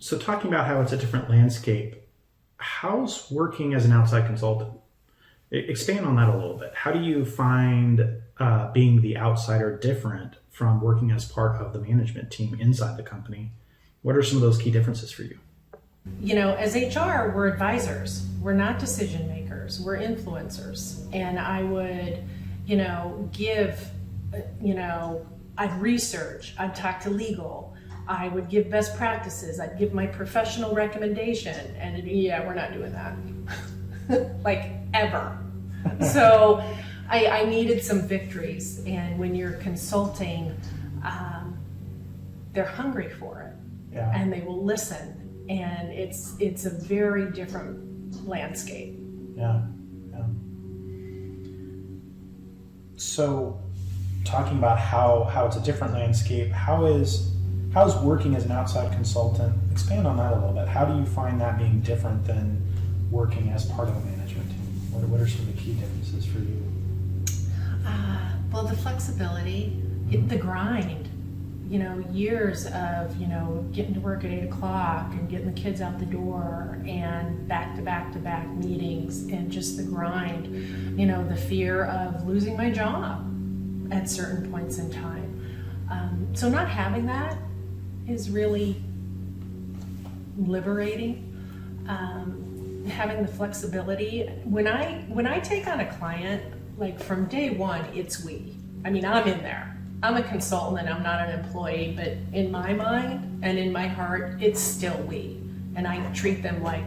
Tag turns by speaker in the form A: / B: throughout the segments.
A: So talking about how it's a different landscape, how's working as an outside consultant? Expand on that a little bit. How do you find being the outsider different from working as part of the management team inside the company? What are some of those key differences for you?
B: As HR, we're advisors. We're not decision makers. We're influencers. And I would, give, I'd research, I'd talk to legal, I would give best practices, I'd give my professional recommendation, and we're not doing that. Like, ever. So I needed some victories, and when you're consulting, they're hungry for it.
A: Yeah.
B: And they will listen, and it's a very different landscape.
A: Yeah. So talking about how it's a different landscape, how's working as an outside consultant? Expand on that a little bit. How do you find that being different than working as part of a management team? What are some of the key differences for you?
B: Well, the flexibility, the grind, years of, getting to work at 8 o'clock and getting the kids out the door and back to back meetings, and just the grind, the fear of losing my job at certain points in time. So not having that is really liberating. Having the flexibility. When I take on a client, like from day one, it's we. I'm in there. I'm a consultant and I'm not an employee, but in my mind and in my heart, it's still we. And I treat them like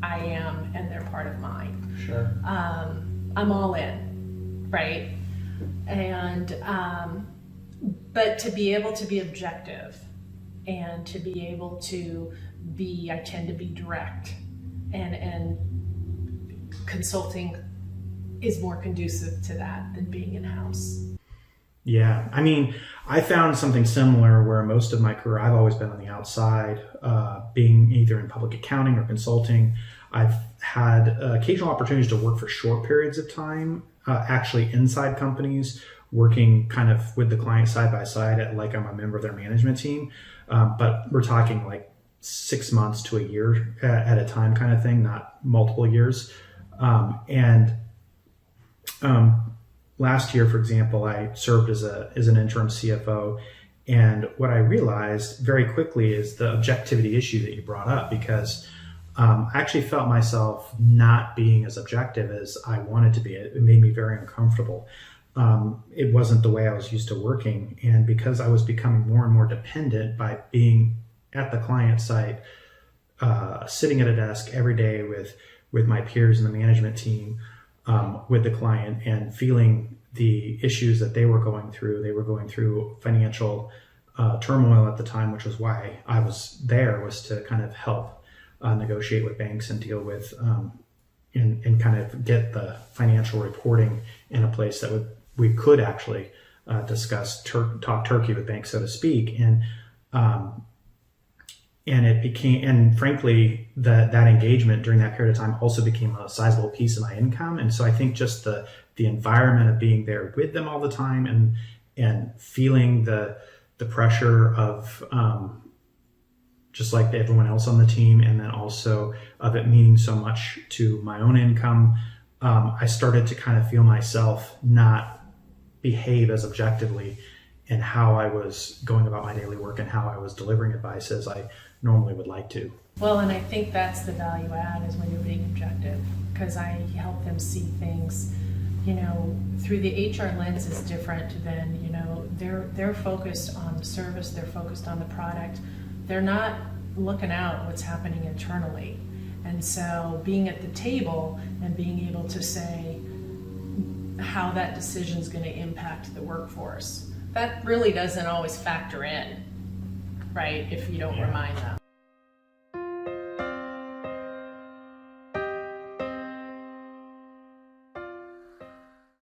B: I am and they're part of mine.
A: Sure.
B: I'm all in, right? And, but to be able to be objective and to be able to I tend to be direct, and consulting is more conducive to that than being in-house.
A: Yeah, I found something similar where most of my career I've always been on the outside, being either in public accounting or consulting. I've had occasional opportunities to work for short periods of time, actually inside companies, working kind of with the client side by side like I'm a member of their management team. But we're talking like 6 months to a year at a time kind of thing, not multiple years. Last year, for example, I served as an interim CFO, and what I realized very quickly is the objectivity issue that you brought up, because I actually felt myself not being as objective as I wanted to be. It made me very uncomfortable. It wasn't the way I was used to working, and because I was becoming more and more dependent by being at the client site, sitting at a desk every day with my peers in the management team, with the client, and feeling the issues that they were going through. They were going through financial turmoil at the time, which was why I was there, was to kind of help negotiate with banks and deal with and kind of get the financial reporting in a place that we could actually discuss, talk turkey with banks, so to speak. And it became, and frankly, that engagement during that period of time also became a sizable piece of my income. And so I think just the environment of being there with them all the time and feeling the pressure of just like everyone else on the team, and then also of it meaning so much to my own income, I started to kind of feel myself not behave as objectively in how I was going about my daily work and how I was delivering advice as I normally would like to.
B: Well, and I think that's the value add, is when you're being objective, because I help them see things, through the HR lens is different than, they're focused on the service, they're focused on the product. They're not looking out what's happening internally. And so being at the table and being able to say how that decision is going to impact the workforce, that really doesn't always factor in, right, if you don't remind them.